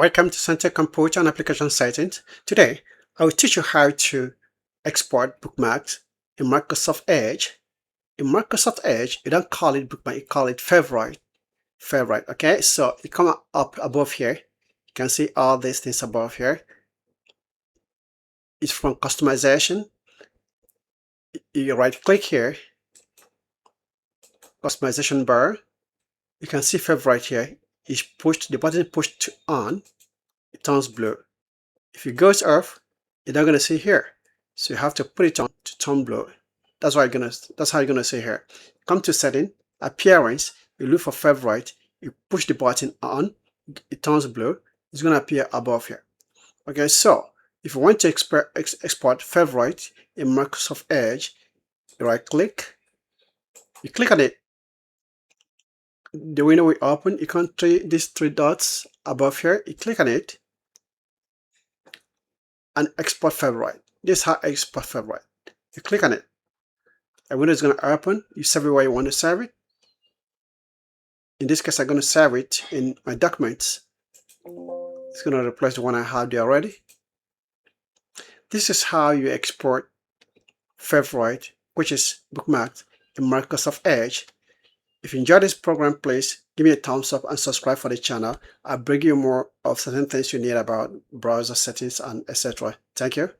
Welcome to Center Computer and Application Settings. Today, I will teach you how to export bookmarks in Microsoft Edge. In Microsoft Edge, you don't call it bookmark, you call it favorite. Okay? So you come up above here. You can see all these things above here. It's from customization. You right click here, customization bar. You can see favorite here. Is pushed, the button pushed to on, it turns blue. If it goes off, you're not gonna see here. So you have to put it on to turn blue. That's how you're gonna see here. Come to setting, appearance, you look for favorite, you push the button on, it turns blue, it's gonna appear above here. Okay, so if you want to export favorite in Microsoft Edge, you right click, you click on it, the window will open. You can see these three dots above here, you click on it and export favorite. This is how I export favorite. You click on it, a window is going to open. You save it where you want to save it. In this case, I'm going to save it in my documents. It's going to replace the one I have there already. This is how you export favorite, which is bookmarked in Microsoft Edge. If you enjoyed this program, please give me a thumbs up and subscribe for the channel. I'll bring you more of certain things you need about browser settings and etc. Thank you.